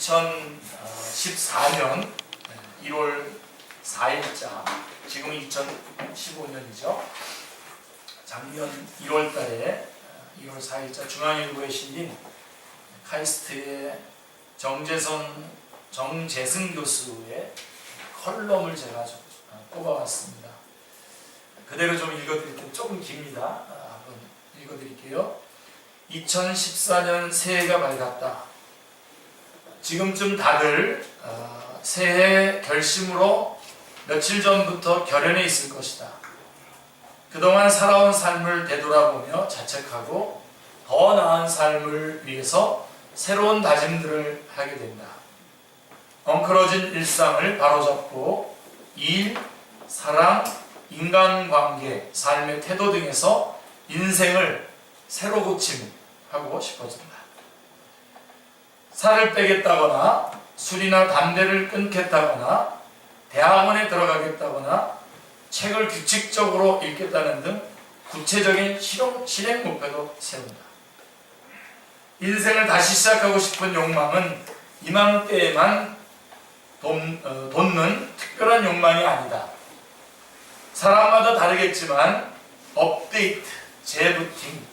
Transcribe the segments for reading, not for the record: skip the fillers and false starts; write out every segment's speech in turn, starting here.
2014년 1월 4일자, 지금 2015년이죠. 작년 1월 달에 1월 4일자 중앙일보에 실린 카이스트의 정재승 교수의 컬럼을 제가 좀 뽑아왔습니다. 그대로 좀 읽어드릴 텐데 조금 깁니다. 한번 읽어드릴게요. 2014년 새해가 밝았다. 지금쯤 다들 새해 결심으로 며칠 전부터 결연해 있을 것이다. 그동안 살아온 삶을 되돌아보며 자책하고 더 나은 삶을 위해서 새로운 다짐들을 하게 된다. 엉클어진 일상을 바로잡고 일, 사랑, 인간관계, 삶의 태도 등에서 인생을 새로 고침하고 싶어진다. 살을 빼겠다거나 술이나 담배를 끊겠다거나 대학원에 들어가겠다거나 책을 규칙적으로 읽겠다는 등 구체적인 실행 목표도 세운다. 인생을 다시 시작하고 싶은 욕망은 이맘때에만 돋는 특별한 욕망이 아니다. 사람마다 다르겠지만 업데이트, 재부팅,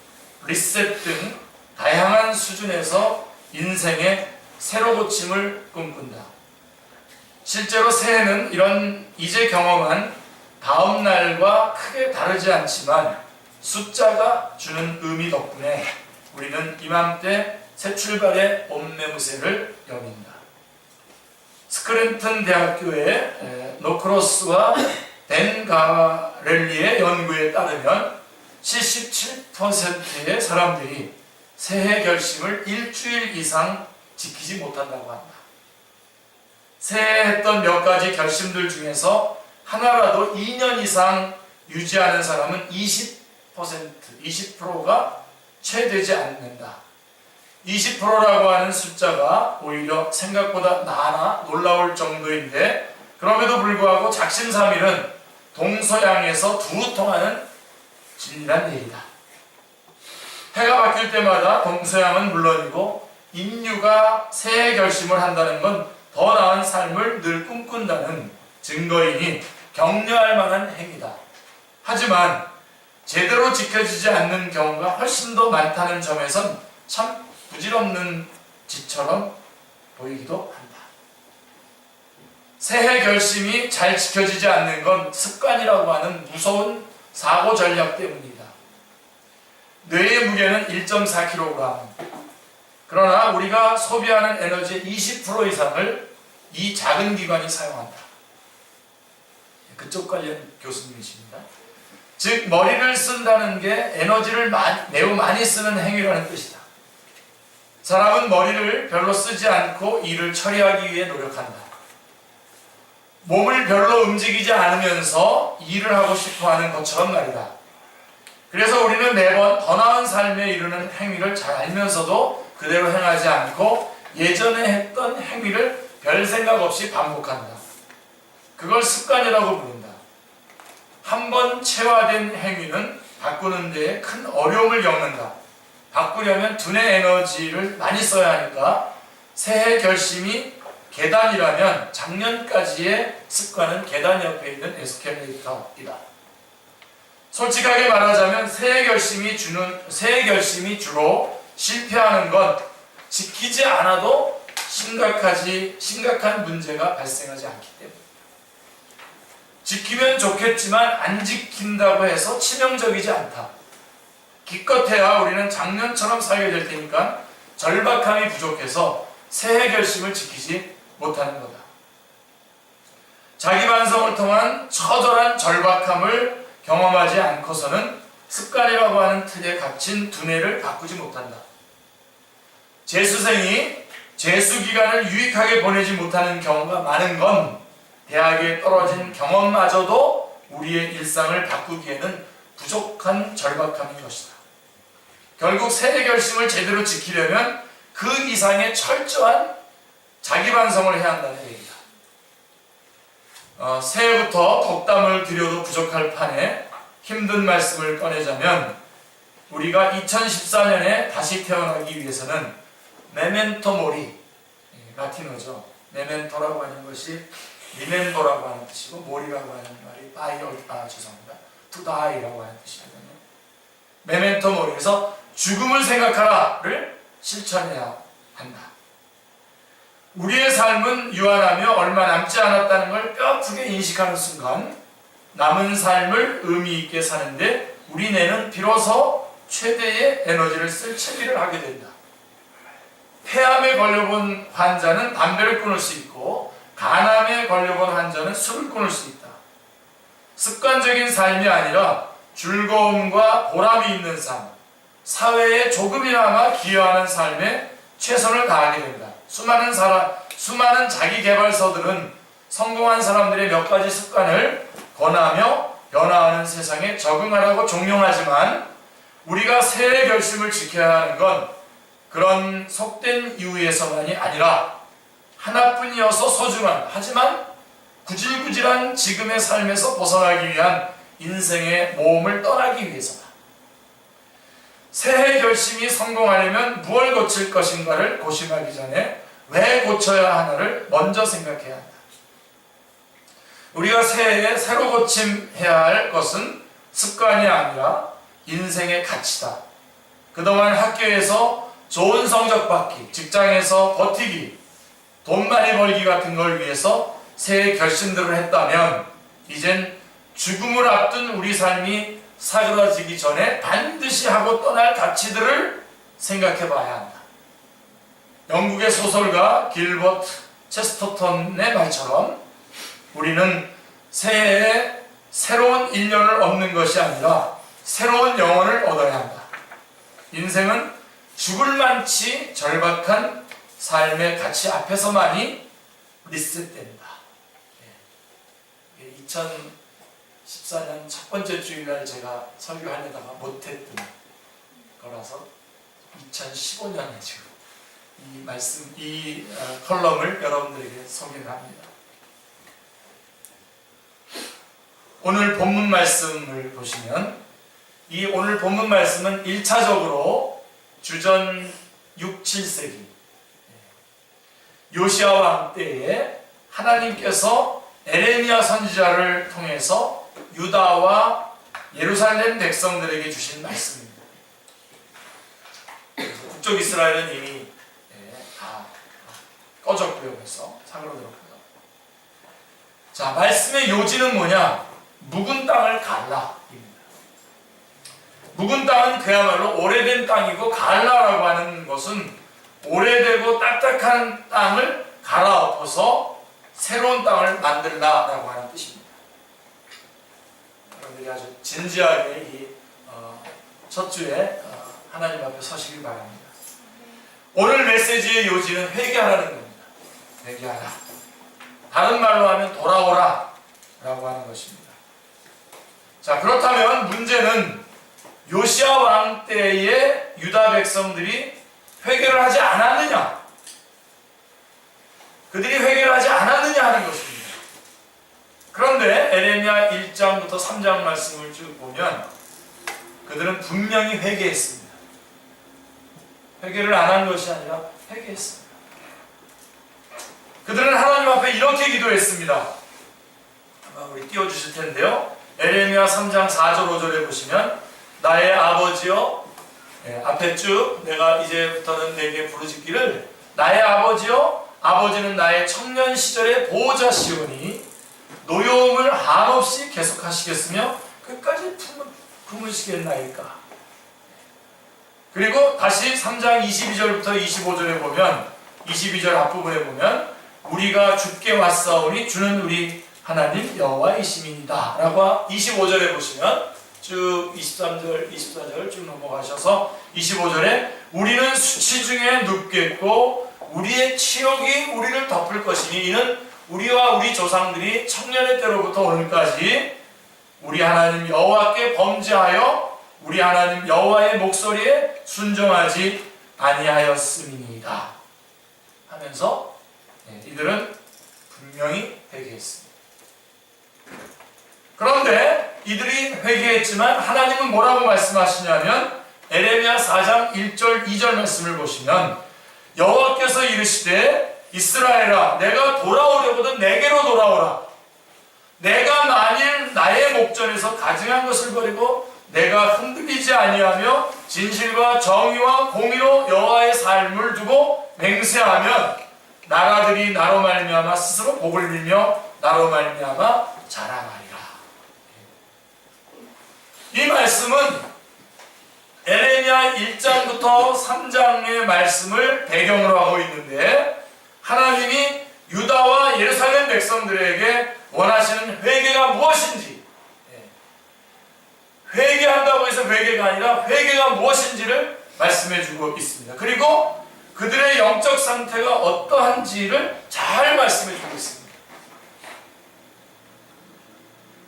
리셋 등 다양한 수준에서 인생의 새로 고침을 꿈꾼다. 실제로 새해는 이런 이제 경험한 다음 날과 크게 다르지 않지만 숫자가 주는 의미 덕분에 우리는 이맘때 새 출발의 옴매무새를 여긴다. 스크랜턴 대학교의 노크로스와 댄 가렐리의 연구에 따르면 77%의 사람들이 새해 결심을 일주일 이상 지키지 못한다고 한다. 새해 했던 몇 가지 결심들 중에서 하나라도 2년 이상 유지하는 사람은 20%가 채 되지 않는다. 20%라고 하는 숫자가 오히려 생각보다 많아 놀라울 정도인데, 그럼에도 불구하고 작심삼일은 동서양에서 두루 통하는 진리란 얘기다. 해가 바뀔 때마다 동서양은 물론이고 인류가 새해 결심을 한다는 건 더 나은 삶을 늘 꿈꾼다는 증거이니 격려할 만한 행위다. 하지만 제대로 지켜지지 않는 경우가 훨씬 더 많다는 점에선 참 부질없는 짓처럼 보이기도 한다. 새해 결심이 잘 지켜지지 않는 건 습관이라고 하는 무서운 사고 전략 때문이다. 뇌의 무게는 1.4kg. 그러나 우리가 소비하는 에너지의 20% 이상을 이 작은 기관이 사용한다. 그쪽 관련 교수님이십니다. 즉 머리를 쓴다는 게 에너지를 매우 많이 쓰는 행위라는 뜻이다. 사람은 머리를 별로 쓰지 않고 일을 처리하기 위해 노력한다. 몸을 별로 움직이지 않으면서 일을 하고 싶어하는 것처럼 말이다. 그래서 우리는 매번 더 나은 삶에 이르는 행위를 잘 알면서도 그대로 행하지 않고 예전에 했던 행위를 별 생각 없이 반복한다. 그걸 습관이라고 부른다. 한번 체화된 행위는 바꾸는 데에 큰 어려움을 겪는다. 바꾸려면 두뇌 에너지를 많이 써야 하니까 새해 결심이 계단이라면 작년까지의 습관은 계단 옆에 있는 에스컬레이터이다. 솔직하게 말하자면 새해 결심이 주로 실패하는 건 지키지 않아도 심각한 문제가 발생하지 않기 때문에. 지키면 좋겠지만 안 지킨다고 해서 치명적이지 않다. 기껏해야 우리는 작년처럼 살게 될 테니까 절박함이 부족해서 새해 결심을 지키지 못하는 거다. 자기 반성을 통한 처절한 절박함을 경험하지 않고서는 습관이라고 하는 틀에 갇힌 두뇌를 바꾸지 못한다. 재수생이 재수기간을 유익하게 보내지 못하는 경우가 많은 건 대학에 떨어진 경험마저도 우리의 일상을 바꾸기에는 부족한 절박함인 것이다. 결국 새해 결심을 제대로 지키려면 그 이상의 철저한 자기 반성을 해야 한다는 얘기다. 새해부터 덕담을 드려도 부족할 판에 힘든 말씀을 꺼내자면, 우리가 2014년에 다시 태어나기 위해서는 메멘토 모리가 라틴어죠. 메멘토라고 하는 것이 리멤버라고 하는 뜻이고, 모리라고 하는 말이 죄송합니다. to die라고 하는 뜻이거든요. 메멘토 모리에서 죽음을 생각하라를 실천해야 한다. 우리의 삶은 유한하며 얼마 남지 않았다는 걸 뼈아프게 인식하는 순간 남은 삶을 의미 있게 사는데 우리 뇌는 비로소 최대의 에너지를 쓸 채비를 하게 된다. 폐암에 걸려본 환자는 담배를 끊을 수 있고 간암에 걸려본 환자는 술을 끊을 수 있다. 습관적인 삶이 아니라 즐거움과 보람이 있는 삶, 사회에 조금이나마 기여하는 삶에 최선을 다하게 된다. 수많은 자기개발서들은 성공한 사람들의 몇 가지 습관을 권하며 변화하는 세상에 적응하라고 종용하지만 우리가 새해 결심을 지켜야 하는 건 그런 속된 이유에서만이 아니라 하나뿐이어서 소중한, 하지만 구질구질한 지금의 삶에서 벗어나기 위한 인생의 모험을 떠나기 위해서다. 새해 결심이 성공하려면 무엇을 고칠 것인가를 고심하기 전에 왜 고쳐야 하나를 먼저 생각해야 한다. 우리가 새해에 새로 고침해야 할 것은 습관이 아니라 인생의 가치다. 그동안 학교에서 좋은 성적 받기, 직장에서 버티기, 돈 많이 벌기 같은 걸 위해서 새해 결심들을 했다면 이젠 죽음을 앞둔 우리 삶이 사그라지기 전에 반드시 하고 떠날 가치들을 생각해 봐야 한다. 영국의 소설가 길버트 체스터턴의 말처럼 우리는 새해에 새로운 인연을 얻는 것이 아니라 새로운 영혼을 얻어야 한다. 인생은 죽을 만치 절박한 삶의 가치 앞에서만이 리셋된다. 2014년 첫 번째 주일날 제가 설교하려다가 못했던 거라서 2015년에 지금 이 컬럼을 여러분들에게 소개를 합니다. 오늘 본문 말씀을 보시면 이 오늘 본문 말씀은 1차적으로 주전 6, 7세기 요시야 왕 때에 하나님께서 에레미야 선지자를 통해서 유다와 예루살렘 백성들에게 주신 말씀입니다. 북쪽 이스라엘은 이미 다 꺼졌고요. 그래서 사그러들었고요. 자, 말씀의 요지는 뭐냐? 묵은 땅을 갈라 입니다. 묵은 땅은 그야말로 오래된 땅이고, 갈라라고 하는 것은 오래되고 딱딱한 땅을 갈아엎어서 새로운 땅을 만들라라고 하는 뜻입니다. 여러분들이 아주 진지하게 이 첫 주에 하나님 앞에 서시길 바랍니다. 오늘 메시지의 요지는 회개하라는 겁니다. 회개하라. 다른 말로 하면 돌아오라 라고 하는 것입니다. 자, 그렇다면 문제는 요시야 왕 때의 유다 백성들이 회개를 하지 않았느냐? 그들이 회개를 하지 않았느냐 하는 것입니다. 그런데 에레미야 1장부터 3장 말씀을 쭉 보면 그들은 분명히 회개했습니다. 회개를 안 한 것이 아니라 회개했습니다. 그들은 하나님 앞에 이렇게 기도했습니다. 아마 우리 띄워주실 텐데요. 에레미야 3장 4절 5절에 보시면 나의 아버지여, 앞에 쭉 내가 이제부터는 내게 부르짖기를 나의 아버지여, 아버지는 나의 청년 시절의 보호자시오니 노여움을 한없이 계속하시겠으며 끝까지 품으시겠나이까. 그리고 다시 3장 22절부터 25절에 보면, 22절 앞부분에 보면 우리가 주께 왔사오니 주는 우리 하나님 여호와이심이니이다 라고 25절에 보시면 쭉 23절, 24절 쭉 넘어가셔서 25절에 우리는 수치 중에 눕겠고 우리의 치욕이 우리를 덮을 것이니 이는 우리와 우리 조상들이 청년의 때로부터 오늘까지 우리 하나님 여호와께 범죄하여 우리 하나님 여호와의 목소리에 순종하지 아니하였음이니이다 하면서 이들은 분명히 회개했습니다. 그런데 이들이 회개했지만 하나님은 뭐라고 말씀하시냐면 에레미야 4장 1절 2절 말씀을 보시면 여호와께서 이르시되 이스라엘아, 내가 돌아오려거든 내게로 돌아오라. 내가 만일 나의 목전에서 가증한 것을 버리고 내가 흔들리지 아니하며 진실과 정의와 공의로 여호와의 삶을 두고 맹세하면 나라들이 나로 말미암아 스스로 복을 빌며 나로 말미암아 자랑하리라. 이 말씀은 에레미야 1장부터 3장의 말씀을 배경으로 하고 있는데, 하나님이 유다와 예루살렘 백성들에게 원하시는 회개가 무엇인지, 회개한다고 해서 회개가 아니라 회개가 무엇인지를 말씀해 주고 있습니다. 그리고 그들의 영적 상태가 어떠한지를 잘 말씀해 주고 있습니다.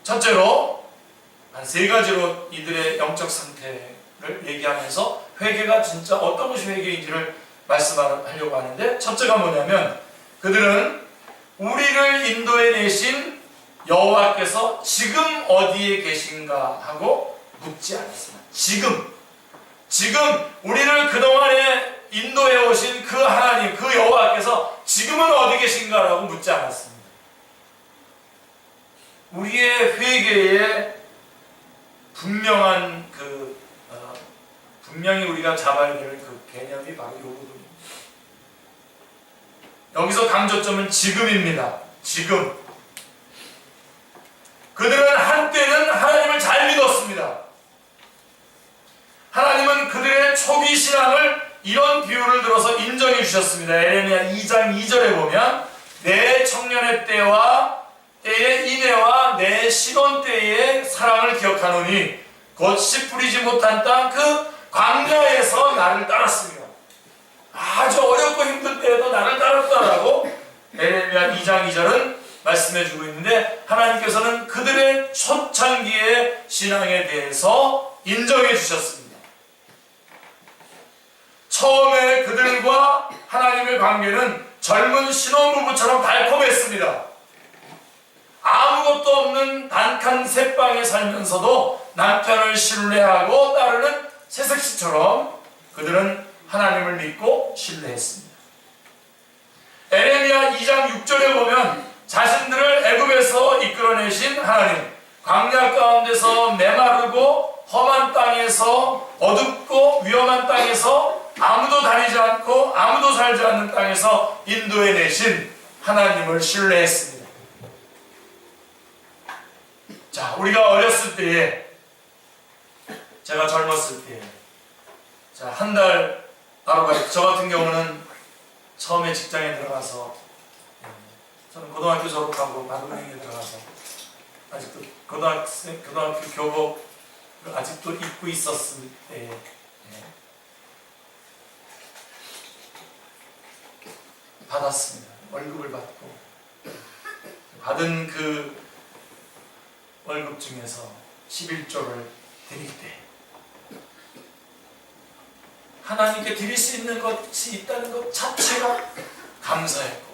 첫째로 한 세 가지로 이들의 영적 상태를 얘기하면서 회개가 진짜 어떤 것이 회개인지를 말씀하려고 하는데, 첫째가 뭐냐면 그들은 우리를 인도해 내신 여호와께서 지금 어디에 계신가 하고 묻지 않았습니다. 지금 우리를 그동안에 인도해 오신 그 하나님, 그 여호와께서 지금은 어디 계신가라고 묻지 않았습니다. 우리의 회개에 분명한 분명히 우리가 잡아야 될 그 개념이 바로 이 부분입니다. 여기서 강조점은 지금입니다. 지금. 그들은 한때는 하나님을 잘 믿었습니다. 하나님은 그들의 초기 신앙을 이런 비유를 들어서 인정해 주셨습니다. 에레미야 2장 2절에 보면 내 청년의 때의 인애와 내 신혼 때의 사랑을 기억하노니 곧 씨 뿌리지 못한 땅 그 광야에서 나를 따랐습니다. 아주 어렵고 힘들 때에도 나를 따랐다라고 에레미야 2장 2절은 말씀해 주고 있는데, 하나님께서는 그들의 초창기의 신앙에 대해서 인정해 주셨습니다. 처음에 그들과 하나님의 관계는 젊은 신혼부부처럼 달콤했습니다. 아무것도 없는 단칸 새방에 살면서도 남편을 신뢰하고 따르는 새색시처럼 그들은 하나님을 믿고 신뢰했습니다. 에레미야 2장 6절에 보면 자신들을 애굽에서 이끌어내신 하나님, 광야 가운데서 메마르고 험한 땅에서, 어둡고 위험한 땅에서, 아무도 다니지 않고 아무도 살지 않는 땅에서 인도해 내신 하나님을 신뢰했습니다. 자, 우리가 어렸을 때에, 제가 젊었을 때에, 자, 한 달 아르바이트, 저 같은 경우는 처음에 직장에 들어가서, 저는 고등학교 졸업하고 바둑은행에 들어가서 아직도 고등학교 교복을 아직도 입고 있었을 때, 받았습니다. 월급을 받고 받은 그 월급 중에서 11조를 드릴 때 하나님께 드릴 수 있는 것이 있다는 것 자체가 감사했고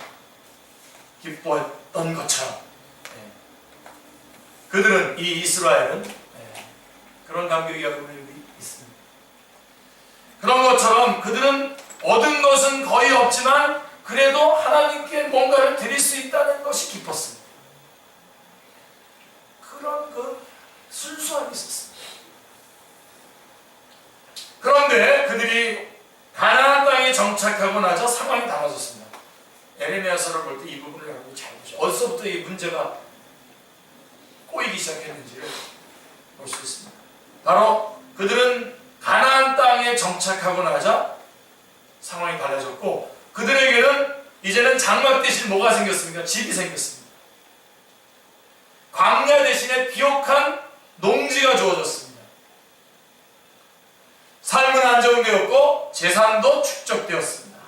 기뻐했던 것처럼, 그들은, 이 이스라엘은 그런 감격이 여러분에게 있습니다. 그런 것처럼 그들은 얻은 것은 거의 없지만 그래도 하나님께 뭔가를 드릴 수 있다는 것이 기뻤습니다. 그런 그 순수함이 있었습니다. 그런데 그들이 가나안 땅에 정착하고 나서 상황이 달라졌습니다. 에레미야서를 볼 때 이 부분을 여러분이 잘 보시죠. 어디서부터 이 문제가 꼬이기 시작했는지를 볼 수 있습니다. 바로 그들은 가나안 땅에 정착하고 나자 상황이 달라졌고, 그들에게는 이제는 장막 대신 뭐가 생겼습니까? 집이 생겼습니다. 광야 대신에 비옥한 농지가 주어졌습니다. 삶은 안정되었고 재산도 축적되었습니다.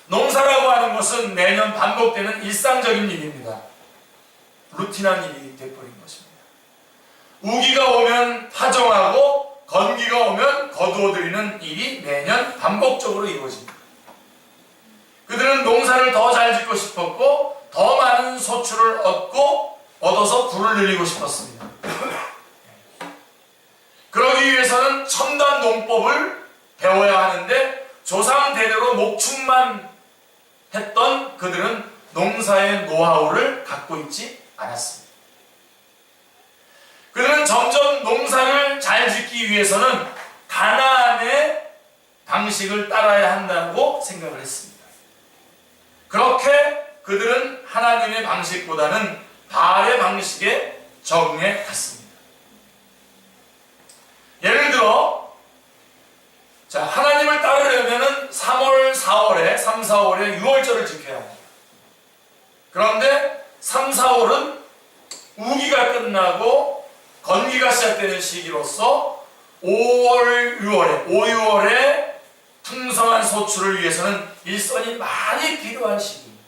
농사라고 하는 것은 매년 반복되는 일상적인 일입니다. 루틴한 일이 되어버린 것입니다. 우기가 오면 파종하고 건기가 오면 거두어들이는 일이 매년 반복적으로 이루어집니다. 그들은 농사를 더 잘 짓고 싶었고 더 많은 소출을 얻어서 부를 늘리고 싶었습니다. 그러기 위해서는 첨단 농법을 배워야 하는데 조상 대대로 목축만 했던 그들은 농사의 노하우를 갖고 있지 않았습니다. 그들은 점점 농사를 잘 짓기 위해서는 가나안의 방식을 따라야 한다고 생각을 했습니다. 그렇게 그들은 하나님의 방식보다는 바알의 방식에 적응해 갔습니다. 예를 들어, 자, 하나님을 따르려면은 3월, 4월에, 3, 4월에 6월절을 지켜야 합니다. 그런데 3, 4월은 우기가 끝나고 건기가 시작되는 시기로서 5월, 6월에, 5, 6월에 풍성한 소출을 위해서는 일손이 많이 필요한 시기입니다.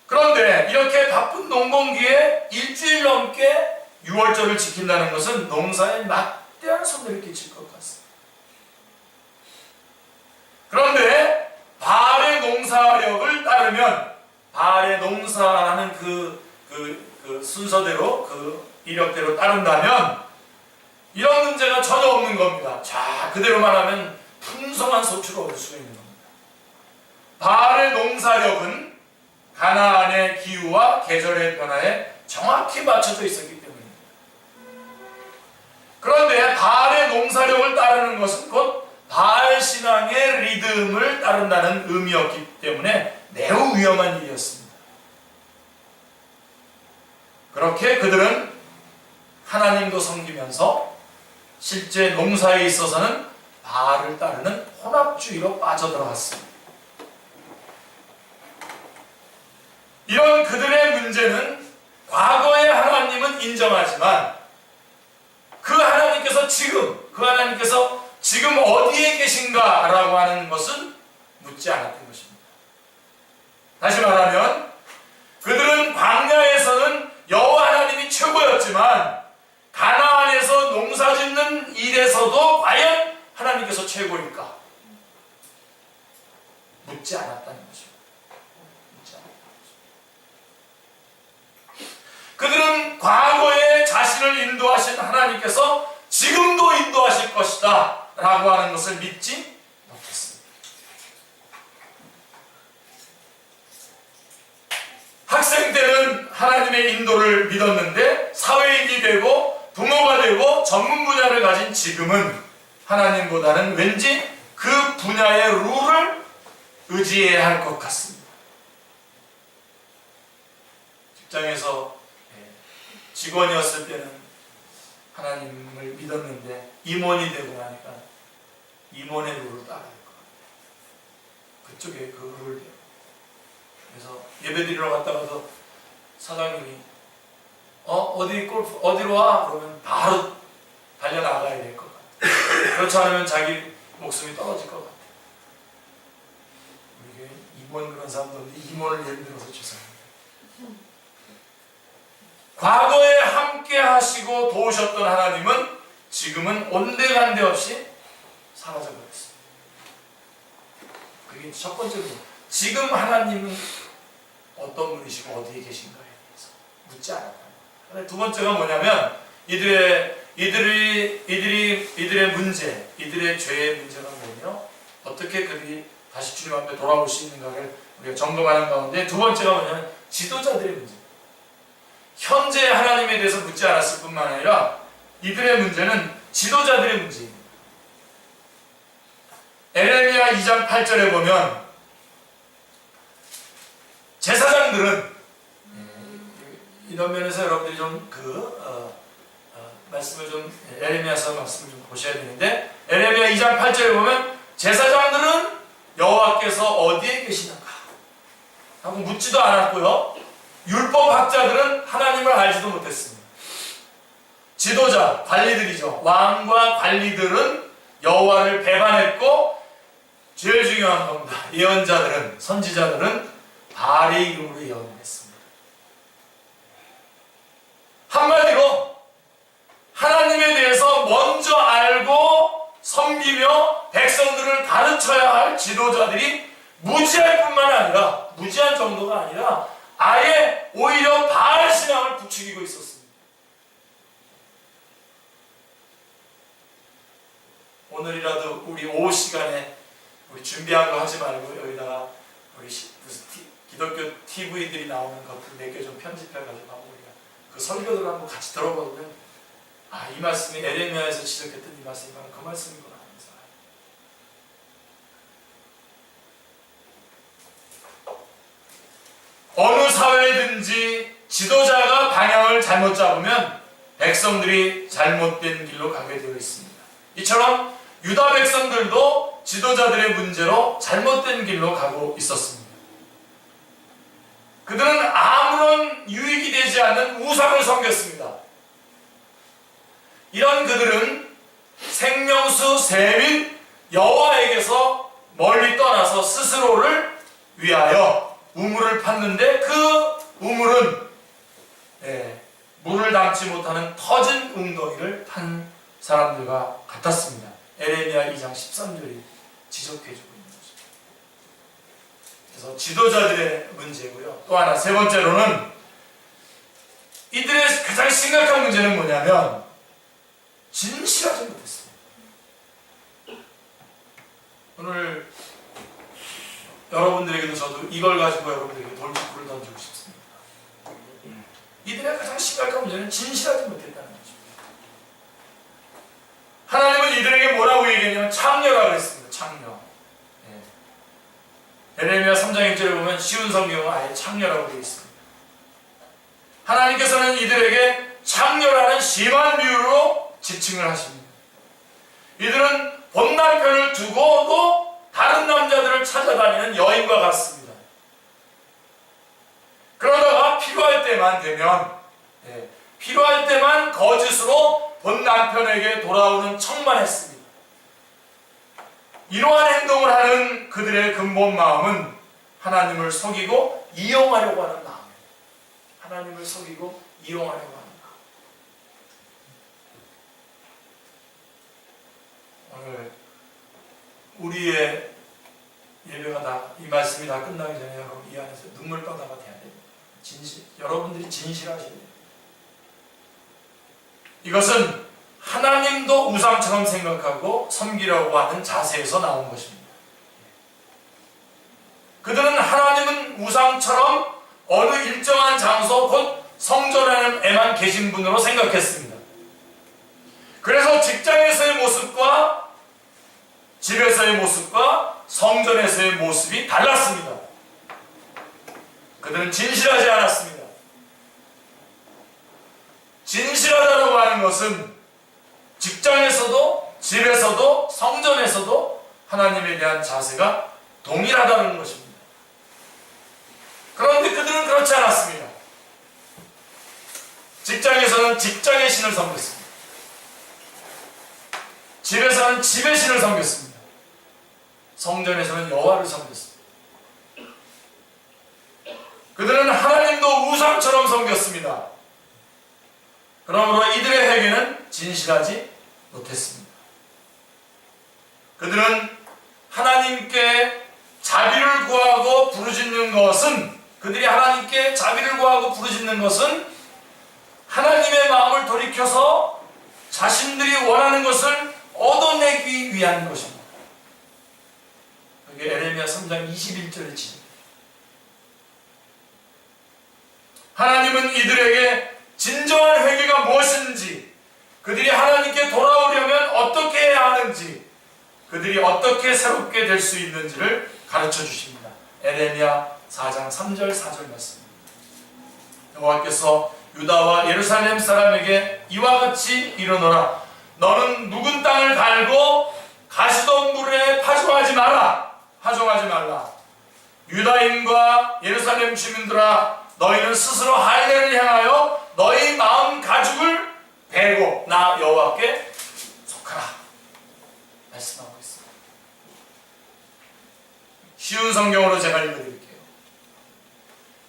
그런데 이렇게 바쁜 농번기에 일주일 넘게 6월절을 지킨다는 것은 농사에 막대한 손해를 끼칠 것 같습니다. 그런데 바알의 농사력을 따르면, 바알의 농사하는 그 순서대로, 그 이력대로 따른다면 이런 문제가 전혀 없는 겁니다. 자, 그대로만 하면 풍성한 소출을 얻을 수 있는 겁니다. 바알의 농사력은 가나안의 기후와 계절의 변화에 정확히 맞춰져 있었기 때문입니다. 그런데 바알의 농사력을 따르는 것은 곧 바알 신앙의 리듬을 따른다는 의미였기 때문에 매우 위험한 일이었습니다. 그렇게 그들은 하나님도 섬기면서 실제 농사에 있어서는 바알을 따르는 혼합주의로 빠져들어갔습니다. 이런 그들의 문제는 과거의 하나님은 인정하지만 그 하나님께서 지금 어디에 계신가라고 하는 것은 묻지 않았던 것입니다. 다시 말하면 그들은 광야에서는 여호와 하나님이 최고였지만 가나안에서 농사짓는 일에서도 과연 하나님께서 최고일까? 묻지 않았다는 것입니다. 그들은 과거에 자신을 인도하신 하나님께서 지금도 인도하실 것이다 라고 하는 것을 믿지 못했습니다. 학생 때는 하나님의 인도를 믿었는데 사회인이 되고 부모가 되고 전문 분야를 가진 지금은 하나님보다는 왠지 그 분야의 룰을 의지해야 할 것 같습니다. 직장에서 직원이었을 때는 하나님을 믿었는데 임원이 되고 나니까 임원의 룰을 따라야 될 것 같아요. 그쪽에 그 룰대로. 그래서 예배드리러 갔다가도 사장님이 어디로 와? 그러면 바로 달려나가야 될 것 같아요. 그렇지 않으면 자기 목숨이 떨어질 것 같아요. 우리 교회 임원 그런 사람도 없는데 임원을 예를 들어서 죄송합니다. 과거에 함께 하시고 도우셨던 하나님은 지금은 온데간데 없이 사라져 버렸습니다. 그게 첫 번째로 지금 하나님은 어떤 분이시고 어디에 계신가에 대해서 묻지 않았다. 두 번째가 뭐냐면 이들의 문제, 이들의 죄의 문제가 뭐며 어떻게 그들이 다시 주님 앞에 돌아올 수 있는가를 우리가 점검하는 가운데 두 번째가 뭐냐면 지도자들의 문제. 현재 하나님에 대해서 묻지 않았을 뿐만 아니라 이들의 문제는 지도자들의 문제입니다. 에레미야 2장 8절에 보면 제사장들은 이런 면에서 여러분들이 좀 말씀을 좀 에레미야서 말씀을 좀 보셔야 되는데 에레미야 2장 8절에 보면 제사장들은 여호와께서 어디에 계시는가 하고 묻지도 않았고요. 율법학자들은 하나님을 알지도 못했습니다. 지도자, 관리들이죠. 왕과 관리들은 여호와를 배반했고 제일 중요한 겁니다. 예언자들은, 선지자들은 바알의 이름으로 예언을 했습니다. 한마디로 하나님에 대해서 먼저 알고 섬기며 백성들을 가르쳐야 할 지도자들이 무지할 뿐만 아니라 무지한 정도가 아니라 아예 오히려 바알 신앙을 부추기고 있었습니다. 오늘이라도 우리 오후 시간에 우리 준비한 거 하지 말고 여기다가 우리 기독교 TV들이 나오는 것들 몇 개 좀 편집해가지고 한번 우리가 그 설교들 한번 같이 들어보면 이 말씀이 에레미야에서 지적했던 이 말씀이 바로 그 말씀이구나 하면서 어느 사회든지 지도자가 방향을 잘못 잡으면 백성들이 잘못된 길로 가게 되어 있습니다. 이처럼 유다 백성들도 지도자들의 문제로 잘못된 길로 가고 있었습니다. 그들은 아무런 유익이 되지 않는 우상을 섬겼습니다. 이런 그들은 생명수 셈인 여호와에게서 멀리 떠나서 스스로를 위하여 우물을 팠는데 그 우물은 물을 담지 못하는 터진 웅덩이를 판 사람들과 같았습니다. 에레미야 2장 13절이 지적해주고 있는 거죠. 그래서 지도자들의 문제고요. 또 하나 세 번째로는 이들의 가장 심각한 문제는 뭐냐면 진실하지 못했습니다. 오늘 여러분들에게도 저도 이걸 가지고 여러분들에게 돌직구를 던지고 싶습니다. 이들의 가장 심각한 문제는 진실하지 못했다는 거죠. 하나님은 이들에게 뭐라고 얘기했냐면 창녀라고 했습니다. 창녀. 에레미야 3장 1절에 보면 쉬운 성경은 아예 창녀라고 되어 있습니다. 하나님께서는 이들에게 창녀라는 심한 비유로 지칭을 하십니다. 이들은 본 남편을 두고도 다른 남자들을 찾아다니는 여인과 같습니다. 그러다가 필요할 때만 되면 필요할 때만 거짓으로 본 남편에게 돌아오는 척만 했습니다. 이러한 행동을 하는 그들의 근본 마음은 하나님을 속이고 이용하려고 하는 마음. 하나님을 속이고 이용하려고 하는 마음. 오늘 우리의 예배가 이 말씀이 다 끝나기 전에 여러분 이 안에서 눈물바다가 돼야 됩니다. 여러분들이 진실하셔야 돼요. 이것은 하나님도 우상처럼 생각하고 섬기려고 하는 자세에서 나온 것입니다. 그들은 하나님은 우상처럼 어느 일정한 장소 곧 성전에만 계신 분으로 생각했습니다. 그래서 직장에서의 모습과 집에서의 모습과 성전에서의 모습이 달랐습니다. 그들은 진실하지 않았습니다. 진실하다고 하는 것은 직장에서도 집에서도 성전에서도 하나님에 대한 자세가 동일하다는 것입니다. 그런데 그들은 그렇지 않았습니다. 직장에서는 직장의 신을 섬겼습니다. 집에서는 집의 신을 섬겼습니다. 성전에서는 여호와를 섬겼습니다. 그들은 하나님도 우상처럼 섬겼습니다. 그러므로 이들의 회개는 진실하지 못했습니다. 그들은 하나님께 자비를 구하고 부르짖는 것은 그들이 하나님께 자비를 구하고 부르짖는 것은 하나님의 마음을 돌이켜서 자신들이 원하는 것을 얻어내기 위한 것입니다. 여기 에레미야 3장 21절에 지금 하나님은 이들에게 진정한 회개가 무엇인지, 그들이 하나님께 돌아오려면 어떻게 해야 하는지, 그들이 어떻게 새롭게 될 수 있는지를 가르쳐 주십니다. 에레미야 4장 3절 4절 말씀입니다. 여호와께서 유다와 예루살렘 사람에게 이와 같이 이르노라. 너는 묵은 땅을 갈고 가시덤불에 파종하지 마라. 파종하지 말라. 유다인과 예루살렘 주민들아, 너희는 스스로 할례를 향하여 너희 마음 가죽을 베고 나 여호와께 속하라. 말씀하고 있습니다. 쉬운 성경으로 제가 읽어드릴게요.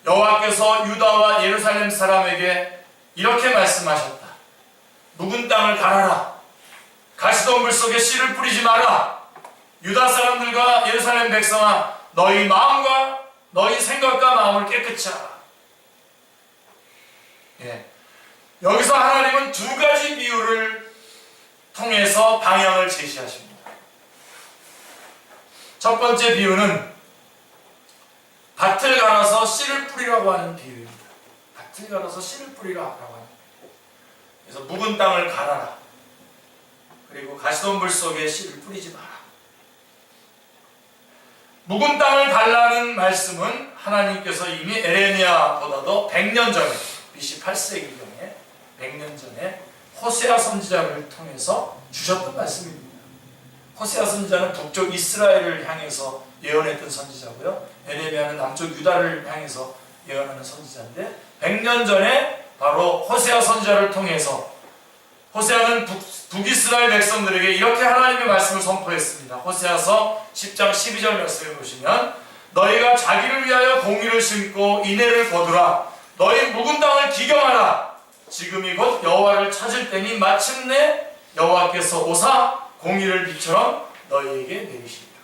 여호와께서 유다와 예루살렘 사람에게 이렇게 말씀하셨다. 묵은 땅을 갈아라. 가시덤불 속에 씨를 뿌리지 마라. 유다 사람들과 예루살렘 백성아, 너희 마음과 너희 생각과 마음을 깨끗이 하라. 여기서 하나님은 두 가지 비유를 통해서 방향을 제시하십니다. 첫 첫 번째 비유는 밭을 갈아서 씨를 뿌리라고 하는 비유입니다. 밭을 갈아서 씨를 뿌리라고 하는 비유. 그래서 묵은 땅을 갈아라. 그리고 가시덤불 속에 씨를 뿌리지 마라. 묵은 땅을 갈라는 말씀은 하나님께서 이미 에레미야보다도 100년 전에, BC 8세기경에 100년 전에 호세아 선지자를 통해서 주셨던 말씀입니다. 호세아 선지자는 북쪽 이스라엘을 향해서 예언했던 선지자고요. 에레미야는 남쪽 유다를 향해서 예언하는 선지자인데 100년 전에 바로 호세아 선지자를 통해서 호세아는 북이스라엘 백성들에게 이렇게 하나님의 말씀을 선포했습니다. 호세아서 10장 12절 말씀에 보시면 너희가 자기를 위하여 공의를 심고 인애를 거두라. 너희 묵은 땅을 기경하라. 지금이 곧 여호와를 찾을 때니 마침내 여호와께서 오사 공의를 비처럼 너희에게 내리시리라.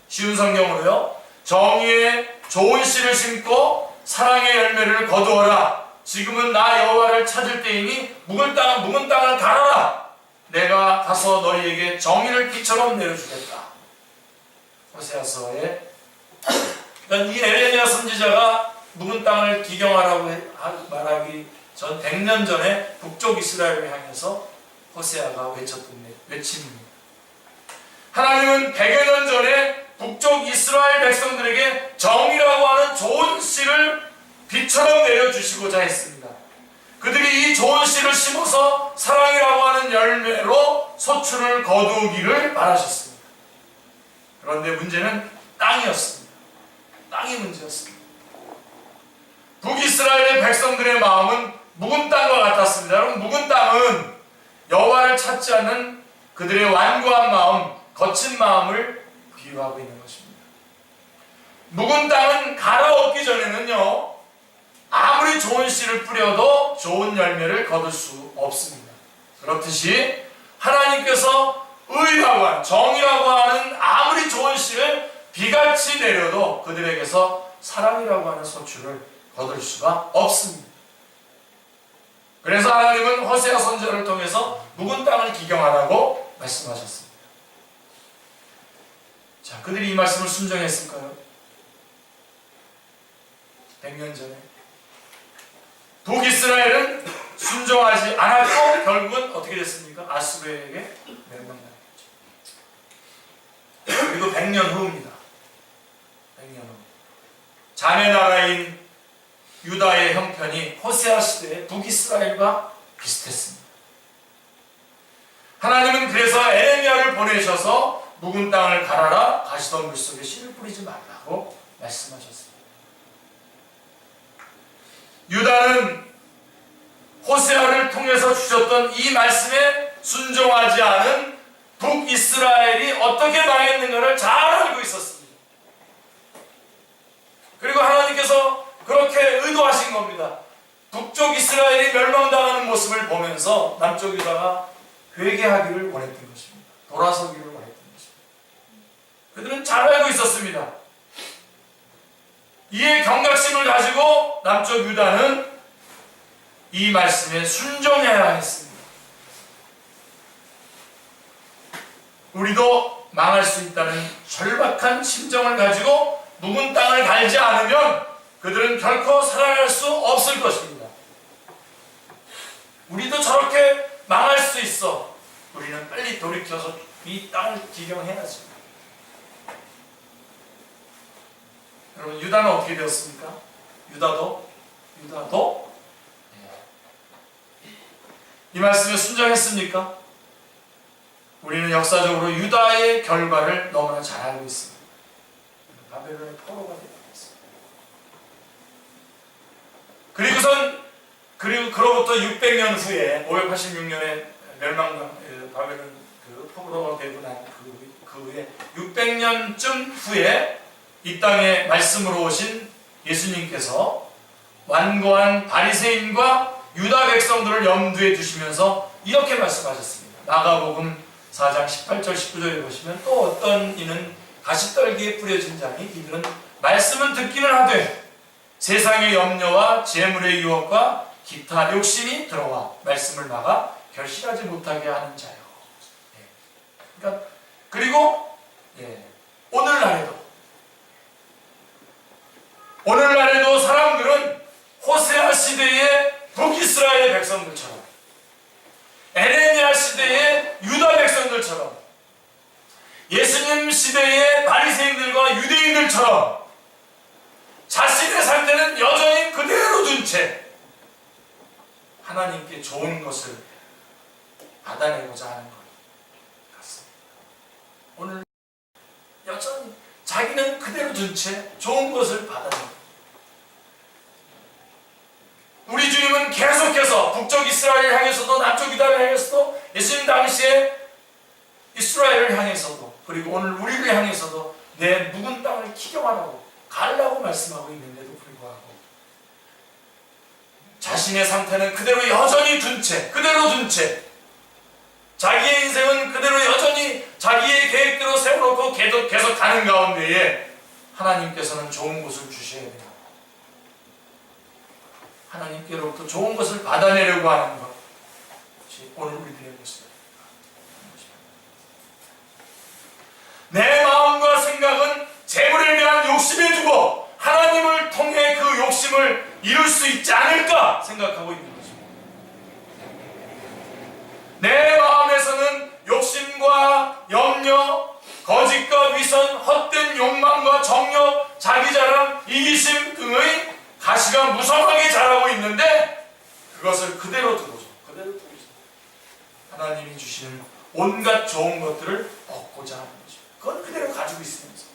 쉬운 성경으로요. 정의의 좋은 씨를 심고 사랑의 열매를 거두어라. 지금은 나 여호와를 찾을 때이니 묵은 땅을 갈아라. 내가 가서 너희에게 정의를 비처럼 내려주겠다. 호세아서에 그러니까 이 에레미야 선지자가 묵은 땅을 기경하라고 말하기 전 100년 전에 북쪽 이스라엘을 향해서 호세아가 외쳤던 외침입니다. 하나님은 100여 년 전에 북쪽 이스라엘 백성들에게 정의라고 하는 좋은 씨를 빛처럼 내려주시고자 했습니다. 그들이 이 좋은 씨를 심어서 사랑이라고 하는 열매로 소출을 거두기를 바라셨습니다. 그런데 문제는 땅이었습니다. 땅이 문제였습니다. 북이스라엘의 백성들의 마음은 묵은 땅과 같았습니다. 여러분, 묵은 땅은 여호와를 찾지 않는 그들의 완고한 마음, 거친 마음을 비유하고 있는 것입니다. 묵은 땅은 갈아엎기 전에는요, 아무리 좋은 씨를 뿌려도 좋은 열매를 거둘 수 없습니다. 그렇듯이 하나님께서 의라고 하는, 정의라고 하는 아무리 좋은 씨를 비같이 내려도 그들에게서 사랑이라고 하는 소출을 거둘 수가 없습니다. 그래서 하나님은 호세아 선지자를 통해서 묵은 땅을 기경하라고 말씀하셨습니다. 자, 그들이 이 말씀을 순종했을까요? 100년 전에 북이스라엘은 순종하지 않았고 결국은 어떻게 됐습니까? 아수르에게 멸망당했죠. 그리고 100년 후입니다. 100년 후 자매 나라인 유다의 형편이 호세아 시대의 북이스라엘과 비슷했습니다. 하나님은 그래서 에레미야를 보내셔서 묵은 땅을 갈아라, 가시덤불 속에 씨를 뿌리지 말라고 말씀하셨습니다. 유다는 호세아를 통해서 주셨던 이 말씀에 순종하지 않은 북이스라엘이 어떻게 망했는가를 잘 알고 있었습니다. 그리고 하나님께서 그렇게 의도하신 겁니다. 북쪽 이스라엘이 멸망당하는 모습을 보면서 남쪽 유다가 회개하기를 원했던 것입니다. 돌아서기를 원했던 것입니다. 그들은 잘 알고 있었습니다. 이에 경각심을 가지고 남쪽 유다는 이 말씀에 순종해야 했습니다. 우리도 망할 수 있다는 절박한 심정을 가지고 묵은 땅을 갈지 않으면 그들은 결코 살아날 수 없을 것입니다. 우리도 저렇게 망할 수 있어. 우리는 빨리 돌이켜서 이 땅을 기경해야지. 여러분, 유다는 어떻게 되었습니까? 유다도 이 말씀에 순종했습니까? 우리는 역사적으로 유다의 결과를 너무나 잘 알고 있습니다. 바벨론의 포로가 되었습니다. 그리고 그로부터 600년 후에 586년에 바벨론 포로가 되고 난 그 후에 600년쯤 후에 이 땅에 말씀으로 오신 예수님께서 완고한 바리새인과 유다 백성들을 염두에 두시면서 이렇게 말씀하셨습니다. 마가복음 4장 18절 19절에 보시면 또 어떤 이는 가시떨기에 뿌려진 자니 이들은 말씀은 듣기는 하되 세상의 염려와 재물의 유혹과 기타 욕심이 들어와 말씀을 막아 결실하지 못하게 하는 자요. 그러니까 그리고 오늘날에도 사람들은 호세아 시대의 북이스라엘 백성들처럼, 에레미야 시대의 유다 백성들처럼, 예수님 시대의 바리새인들과 유대인들처럼 자신의 상태는 여전히 그대로 둔 채 하나님께 좋은 것을 받아내고자 하는 것 같습니다. 오늘 여전히 자기는 그대로 둔 채 좋은 것을 받아내고, 우리 주님은 계속해서 북쪽 이스라엘을 향해서도 남쪽 유다를 향해서도, 예수님 당시에 이스라엘을 향해서도, 그리고 오늘 우리를 향해서도 내 묵은 땅을 기경하라고 가려고 말씀하고 있는데도 불구하고 자신의 상태는 그대로 여전히 둔 채, 자기의 인생은 그대로 여전히 자기의 계획대로 세워놓고 계속 가는 가운데에 하나님께서는 좋은 것을 주셔야 됩니다. 하나님께로부터 좋은 것을 받아내려고 하는 것이 오늘 우리들의 모습입니다. 내 마음과 생각은 재물에 대한 욕심에 두고 하나님을 통해 그 욕심을 이룰 수 있지 않을까 생각하고 있는 것입니다. 내 마음에서는 욕심과 염려, 거짓과 위선, 헛된 욕망과 정욕, 자기자랑, 이기심 등의 가시가 무성하게 자라고 있는데 그것을 그대로 두고서 하나님이 주시는 온갖 좋은 것들을 얻고자 하는 것입니다. 그건 그대로 가지고 있으면서,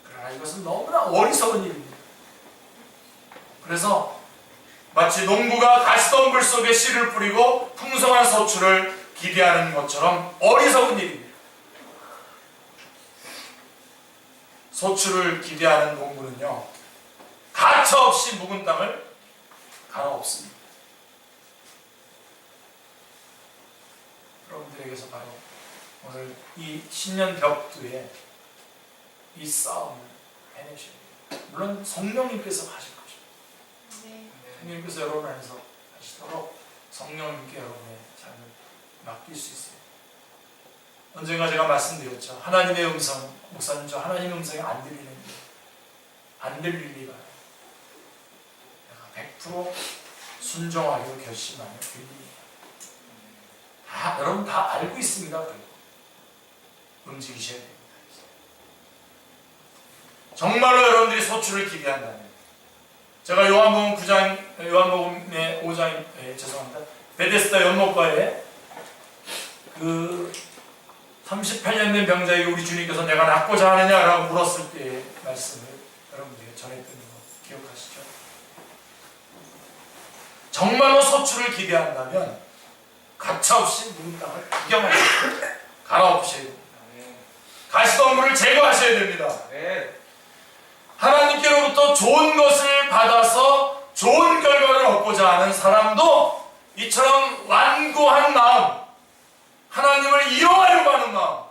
그러나 이것은 너무나 어리석은 일입니다. 그래서 마치 농부가 가시덤불 속에 씨를 뿌리고 풍성한 소출을 기대하는 것처럼 어리석은 일입니다. 소출을 기대하는 농부는요, 가차없이 묵은 땅을 갈아엎습니다. 여러분들에게서 바로 오늘 이 신년 벽두에 이 싸움을 해내셔야 됩니다. 물론 성령님께서 하실 것입니다. 성령님께서 여러분 안에서 하시도록 성령님께 여러분의 삶을 맡길 수 있어요. 언젠가 제가 말씀드렸죠. 하나님의 음성, 목사님 저 하나님의 음성이 안 들리는데, 안 들릴 리가 내가 100% 순종하기로 결심하면 들립니다. 여러분 다 알고 있습니다. 움직이셔야 됩니다. 정말로 여러분들이 소출을 기대한다면, 제가 요한복음 5장, 죄송합니다. 베데스다 연못가에 그 38년 된 병자에게 우리 주님께서 내가 낫고자 하느냐라고 물었을 때의 말씀을 여러분들에게 전했던 거 기억하시죠? 정말로 소출을 기대한다면 가차없이 묵은 땅을 기경하시고 갈아엎으셔야 됩니다. 가시덤불을 제거하셔야 됩니다. 하나님께로부터 좋은 것을 받아서 좋은 결과를 얻고자 하는 사람도 이처럼 완고한 마음, 하나님을 이용하려고 하는 마음,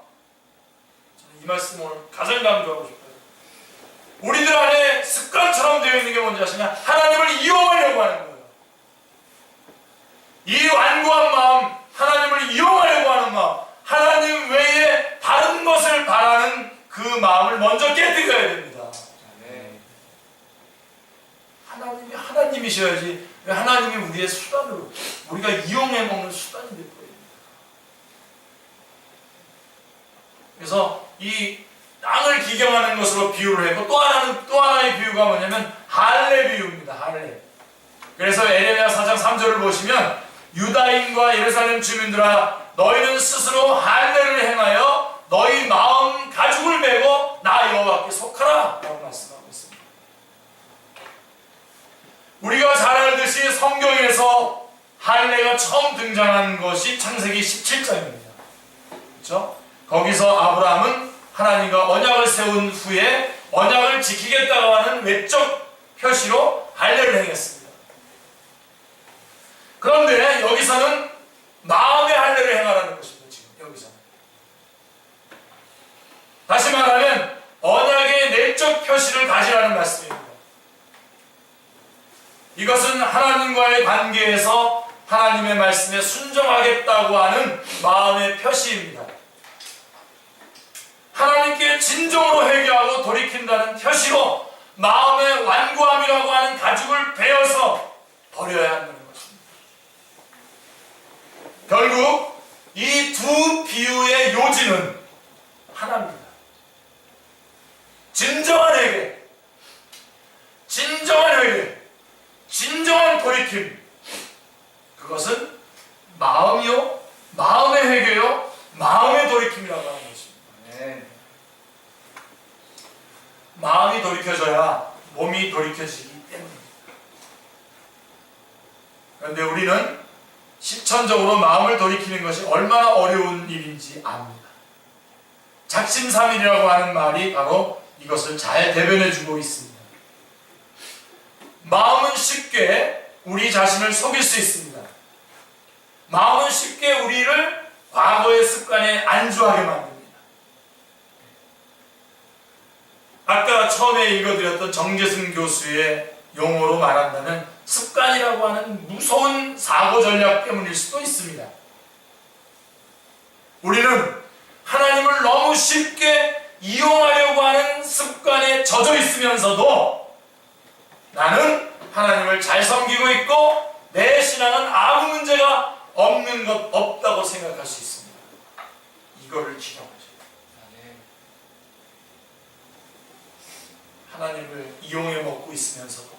저는 이 말씀을 오늘 가장 강조하고 싶어요. 우리들 안에 습관처럼 되어 있는 게 뭔지 아시냐? 하나님을 이용하려고 하는 거예요. 이 완고한 마음, 하나님을 이용하려고 하는 마음, 하나님 외에 다른 것을 바라는 그 마음을 먼저 깨뜨려야 됩니다. 하나님이 하나님이셔야지 왜 하나님이 우리의 수단으로, 우리가 이용해 먹는 수단이 될 거예요. 그래서 이 땅을 기경하는 것으로 비유를 했고, 또 하나의 비유가 뭐냐면 할례 비유입니다. 할례. 그래서 에레미야 4장 3절을 보시면, 유다인과 예루살렘 주민들아, 너희는 스스로 할례를 행하여 너희 마음 가죽을 메고 나 여호와께 속하라 라고 말씀하고 있습니다. 우리가 잘 알듯이 성경에서 할례가 처음 등장한 것이 창세기 17장입니다. 그렇죠? 거기서 아브라함은 하나님과 언약을 세운 후에 언약을 지키겠다고 하는 외적 표시로 할례를 행했습니다. 그런데 여기서는 마음의 할례를 행하라는 것입니다. 지금 여기서는 다시 말하면 언약의 내적 표시를 가지라는 말씀입니다. 이것은 하나님과의 관계에서 하나님의 말씀에 순종하겠다고 하는 마음의 표시입니다. 하나님께 진정으로 회개하고 돌이킨다는 표시로 마음의 완고함이라고 하는 가죽을 베어서 버려야 한다는 것입니다. 결국 이 두 비유의 요지는 하나입니다. 진정한 회개, 진정한 회개, 진정한 돌이킴, 그것은 마음이요, 마음의 회개요, 마음의 돌이킴이라고 하는 것입니다. 네. 마음이 돌이켜져야 몸이 돌이켜지기 때문입니다. 그런데 우리는 실천적으로 마음을 돌이키는 것이 얼마나 어려운 일인지 압니다. 작심삼일이라고 하는 말이 바로 이것을 잘 대변해주고 있습니다. 마음은 쉽게 우리 자신을 속일 수 있습니다. 마음은 쉽게 우리를 과거의 습관에 안주하게 만듭니다. 아까 처음에 읽어드렸던 정재승 교수의 용어로 말한다면 습관이라고 하는 무서운 사고 전략 때문일 수도 있습니다. 우리는 하나님을 너무 쉽게 이용하려고 하는 습관에 젖어 있으면서도 나는 하나님을 잘 섬기고 있고 내 신앙은 아무 문제가 없다고 생각할 수 있습니다. 이거를 기억하셔야 돼요. 하나님을 이용해 먹고 있으면서도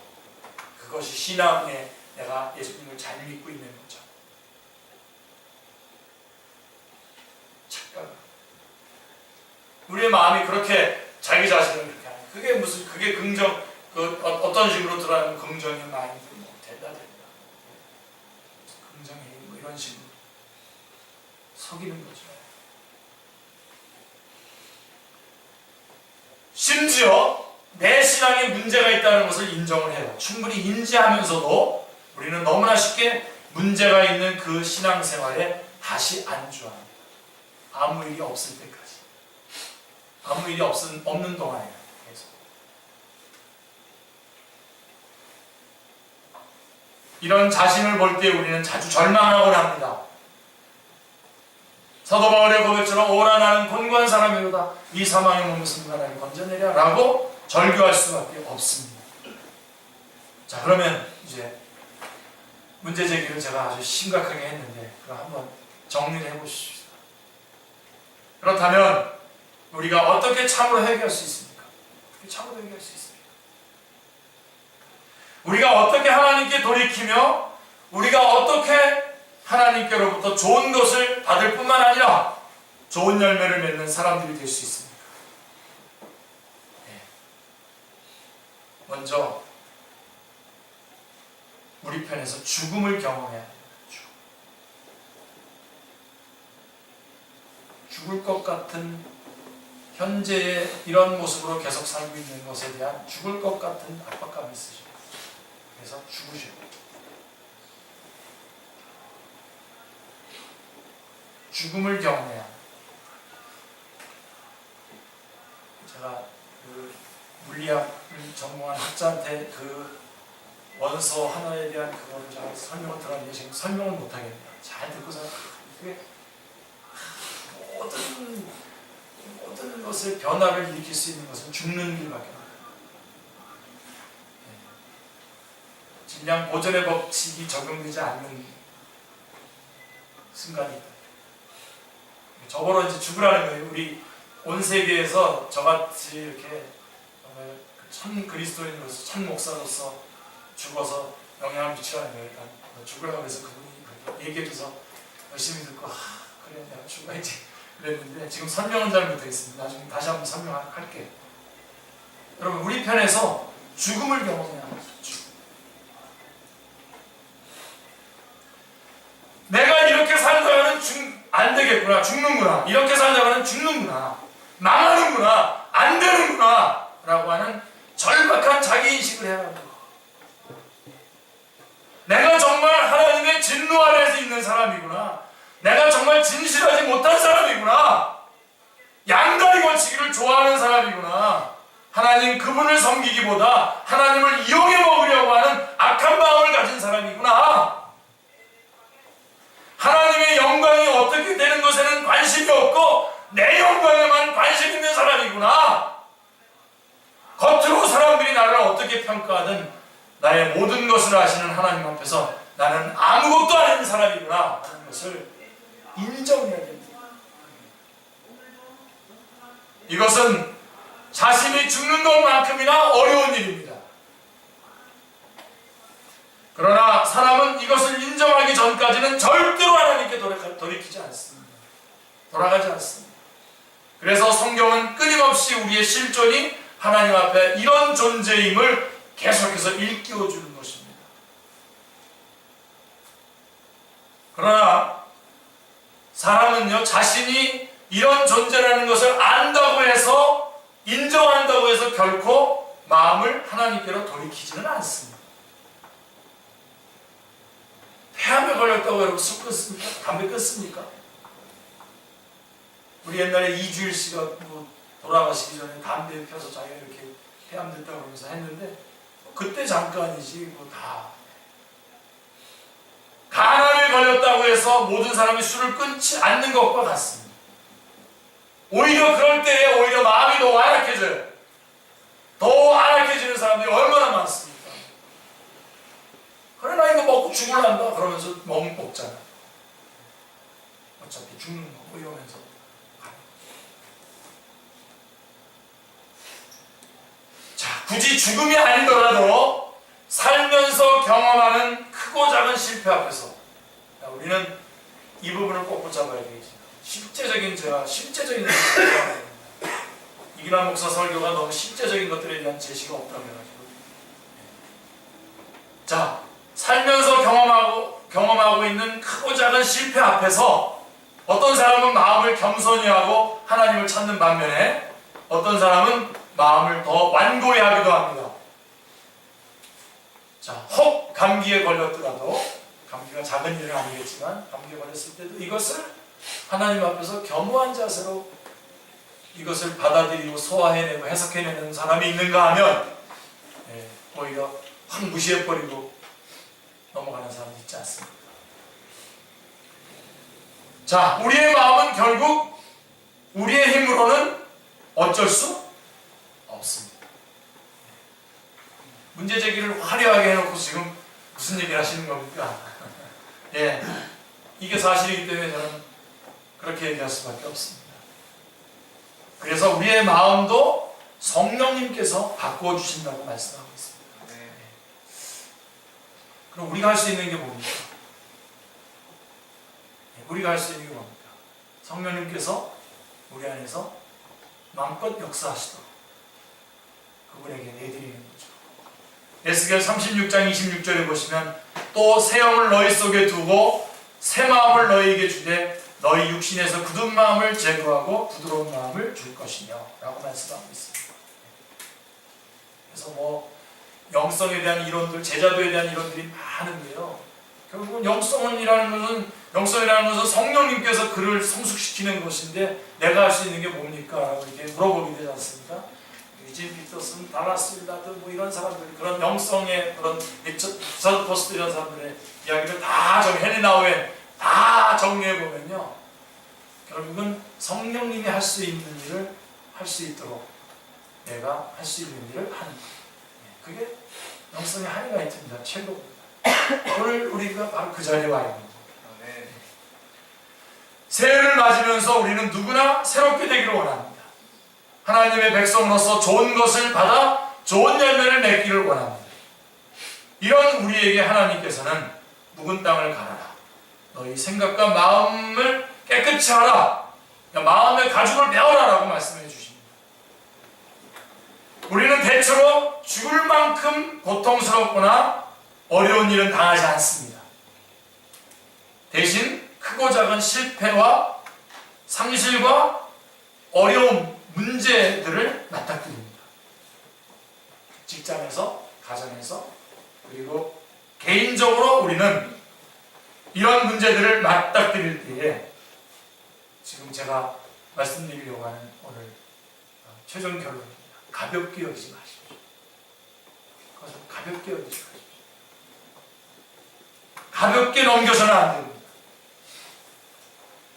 그것이 신앙에 내가 예수님을 잘 믿고 있는 거죠. 착각. 우리의 마음이 그렇게 자기 자신을 그렇게 하는 그게 무슨 그게 긍정 어떤 식으로 들어가면 긍정의 마인드 된다. 긍정의 이런 식으로 속이는 거죠. 심지어 내 신앙에 문제가 있다는 것을 인정을 해요. 충분히 인지하면서도 우리는 너무나 쉽게 문제가 있는 그 신앙생활에 다시 안주합니다. 아무 일이 없을 때까지. 아무 일이 없는 동안에 계속. 이런 자신을 볼 때 우리는 자주 절망하곤 합니다. 사도 바울의 고백처럼 오라 나는 곤고한 사람이로다 이 사망의 몸에서 누가 나를 건져내랴 라고 절규할 수밖에 없습니다. 자, 그러면 이제 문제 제기를 제가 아주 심각하게 했는데 그럼 한번 정리를 해보십시오. 그렇다면 우리가 어떻게 참으로 회개할 수 있습니까? 어떻게 참으로 회개할 수 있습니까? 우리가 어떻게 하나님께 돌이키며 우리가 어떻게 하나님께로부터 좋은 것을 받을 뿐만 아니라 좋은 열매를 맺는 사람들이 될 수 있습니까? 네. 먼저 우리 편에서 죽음을 경험해야 합니다. 죽을 것 같은 현재의 이런 모습으로 계속 살고 있는 것에 대한 죽을 것 같은 압박감이 있으십니다. 그래서 죽으셔요. 죽음을 경험해야 합니다. 제가 그 물리학을 전공한 학자한테 그 원소 하나에 대한 그거를 제가 설명을 들었는데 지금 설명을 못하겠네요. 잘 듣고서 그게 모든 것을 변화를 일으킬 수 있는 것은 죽는 길밖에 없어요. 질량 보존의 법칙이 적용되지 않는 순간이 있다. 저보러 이제 죽으라는 거예요. 우리 온 세계에서 저같이 이렇게 정말 참 그리스도인으로서 참 목사로서 죽어서 영향을 미치라는 거예요. 죽으라고 해서 그분이 얘기해줘서 열심히 듣고 그래 내가 죽어야지 그랬는데 지금 설명은 잘 못하겠습니다. 나중에 다시 한번 설명할게요. 여러분 우리 편에서 죽음을 경험해야 합니다. 내가 이렇게 살다가는 안 되겠구나, 죽는구나. 이렇게 살다가는 죽는구나, 망하는구나, 안 되는구나 라고 하는 절박한 자기인식을 해야 합니다. 내가 정말 하나님의 진노 아래에서 있는 사람이구나. 내가 정말 진실하지 못한 사람이구나. 양다리 걸치기를 좋아하는 사람이구나. 하나님 그분을 섬기기보다 하나님을 이용해 먹으려고 하는 악한 마음을 가진 사람이구나. 하나님의 영광이 어떻게 되는 것에는 관심이 없고 내 영광에만 관심이 자신 있는 사람이구나. 겉으로 사람들이 나를 어떻게 평가하든 나의 모든 것을 아시는 하나님 앞에서 나는 아무것도 아닌 사람이구나 하는 것을 인정해야 됩니다. 이것은 자신이 죽는 것만큼이나 어려운 일입니다. 그러나 사람은 이것을 인정하기 전까지는 절대로 하나님께 돌이키지 않습니다. 돌아가지 않습니다. 그래서 성경은 끊임없이 우리의 실존이 하나님 앞에 이런 존재임을 계속해서 일깨워 주는 것입니다. 그러나 사람은요, 자신이 이런 존재라는 것을 안다고 해서, 인정한다고 해서 결코 마음을 하나님께로 돌이키지는 않습니다. 폐암에 걸렸다고 여러분 술 끊습니까? 담배 끊습니까? 우리 옛날에 이주일 씨가 뭐 돌아가시기 전에 담배 펴서 자기가 이렇게 폐암 됐다고 그러면서 했는데, 그때 잠깐이지 뭐 다. 간암에 걸렸다고 해서 모든 사람이 술을 끊지 않는 것과 같습니다. 오히려 그럴 때에 오히려 마음이 더 완악해져요. 더 완악해지는 사람들이 얼마나 많습니까? 그래, 나 이거 먹고 죽을란다 그러면서 먹잖아. 어차피 죽는 거 뭐 이러면서. 자, 굳이 죽음이 아니더라도 살면서 경험하는 크고 작은 실패 앞에서 우리는 이 부분을 꼭 붙잡아야 되겠죠. 실제적인 죄와 실제적인 죄와 이기남 목사 설교가 너무 실제적인 것들에 대한 제시가 없다고 해가지고, 자, 살면서 경험하고 있는 크고 작은 실패 앞에서 어떤 사람은 마음을 겸손히 하고 하나님을 찾는 반면에 어떤 사람은 마음을 더 완고히 하기도 합니다. 자, 혹 감기에 걸렸더라도, 감기가 작은 일은 아니겠지만 감기에 걸렸을 때도 이것을 하나님 앞에서 겸허한 자세로 이것을 받아들이고 소화해내고 해석해내는 사람이 있는가 하면 오히려 확 무시해버리고 넘어가는 사람이 있지 않습니까? 자, 우리의 마음은 결국 우리의 힘으로는 어쩔 수 없습니다. 문제 제기를 화려하게 해놓고 지금 무슨 얘기를 하시는 겁니까? 예, 이게 사실이기 때문에 저는 그렇게 얘기할 수밖에 없습니다. 그래서 우리의 마음도 성령님께서 바꾸어 주신다고 말씀하고 있습니다. 네. 그럼 우리가 할 수 있는 게 뭡니까? 우리가 할 수 있는 게 뭡니까? 성령님께서 우리 안에서 마음껏 역사하시도록 그분에게 내드리는 거죠. 에스겔 36장 26절에 보시면 또 새 영을 너희 속에 두고 새 마음을 너희에게 주되 너희 육신에서 굳은 마음을 제거하고 부드러운 마음을 줄 것이며 라고 말씀하고 있습니다. 그래서 뭐 영성에 대한 이론들, 제자도에 대한 이론들이 많은데요, 결국은 영성이라는 것은 성령님께서 그를 성숙시키는 것인데 내가 할 수 있는 게 뭡니까? 라고 이렇게 물어보게 되지 않습니까? 유진 피터슨, 달라스 윌라드 뭐 이런 사람들이 그런 영성의 그런 리처드 포스트 이런 사람들의 이야기를 다 헬리 나우에 다 정리해 보면요, 결국은 성령님이 할 수 있는 일을 할 수 있도록 내가 할 수 있는 일을 하는 거예요. 그게 영성의 하이라이트입니다. 최고입니다. 오늘 우리가 바로 그 자리에 와 있는 거예요. 새해를 맞으면서 우리는 누구나 새롭게 되기를 원합니다. 하나님의 백성으로서 좋은 것을 받아 좋은 열매를 맺기를 원합니다. 이런 우리에게 하나님께서는 묵은 땅을 갈아라, 너희 생각과 마음을 깨끗이 하라, 마음의 가죽을 메어라 라고 말씀해 주십니다. 우리는 대체로 죽을 만큼 고통스럽거나 어려운 일은 당하지 않습니다. 대신 크고 작은 실패와 상실과 어려움, 문제들을 맞닥뜨립니다. 직장에서, 가정에서, 그리고 개인적으로 우리는 이런 문제들을 맞닥뜨릴 때에 지금 제가 말씀드리려고 하는 오늘 최종 결론입니다. 가볍게 여기지 마십시오. 그것을 가볍게 여기지 마십시오. 가볍게 넘겨서는 안 됩니다.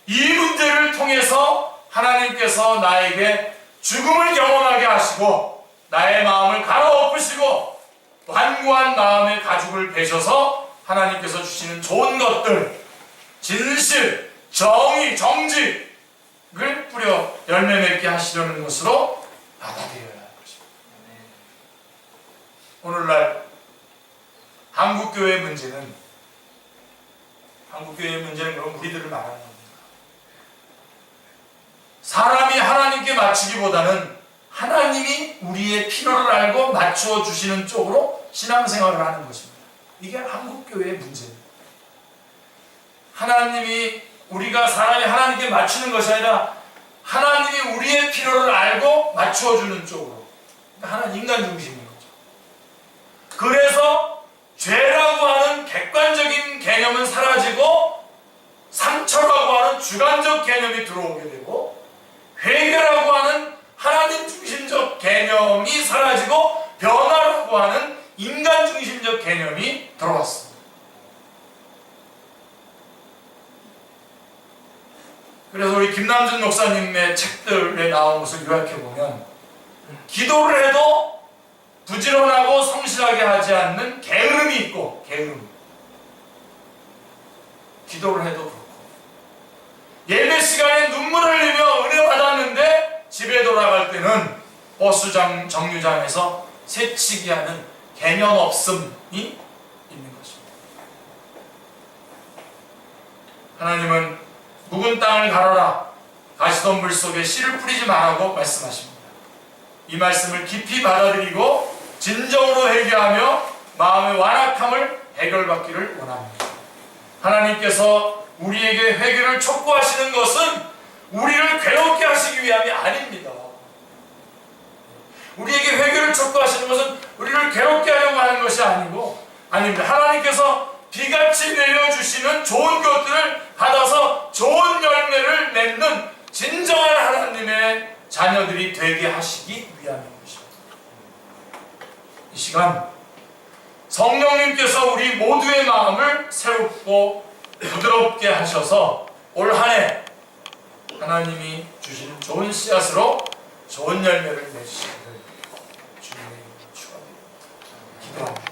이 문제를 통해서 하나님께서 나에게 죽음을 경험하게 하시고 나의 마음을 갈아엎으시고 완고한 마음의 가죽을 베셔서 하나님께서 주시는 좋은 것들, 진실, 정의, 정직을 뿌려 열매 맺게 하시려는 것으로 받아들여야 하는 것입니다. 오늘날 한국교회의 문제는 그럼 우리들을 말하는 겁니다. 사람이 하나님께 맞추기보다는 하나님이 우리의 필요를 알고 맞추어 주시는 쪽으로 신앙생활을 하는 것입니다. 이게 한국교회의 문제입니다. 하나님이 우리가 사람이 하나님께 맞추는 것이 아니라 하나님이 우리의 필요를 알고 맞추어 주는 쪽으로. 그러니까 하나님 인간 중심인 거죠. 그래서 죄라고 하는 객관적인 개념은 사라지고 상처라고 하는 주관적 개념이 들어오게 되고 회개라고 하는 하나님 중심적 개념이 사라지고 변화라고 하는 인간 중심적 개념이 들어왔습니다. 그래서 우리 김남준 목사님의 책들에 나온 것을 요약해보면 기도를 해도 부지런하고 성실하게 하지 않는 게으름이 있고 기도를 해도 그렇고 예배 시간에 눈물을 흘리며 은혜 받았는데 집에 돌아갈 때는 버스 정류장에서 새치기 하는 개념 없음이 있는 것입니다. 하나님은 묵은 땅을 가로라 가시던 물 속에 씨를 뿌리지 말라고 말씀하십니다. 이 말씀을 깊이 받아들이고 진정으로 회개하며 마음의 완악함을 해결받기를 원합니다. 하나님께서 우리에게 회개를 촉구하시는 것은 우리를 괴롭게 하시기 위함이 아닙니다. 우리에게 회개를 촉구하시는 것은 우리를 괴롭게 하려고 하는 것이 아닙니다. 하나님께서 비같이 내려주시는 좋은 것들을 받아서 좋은 열매를 맺는 진정한 하나님의 자녀들이 되게 하시기 위함인 것입니다. 이 시간 성령님께서 우리 모두의 마음을 새롭고 부드럽게 하셔서 올 한 해 하나님이 주시는 좋은 씨앗으로 좋은 열매를 맺으시기를 주님의 이름으로 축원드립니다. 기도합니다.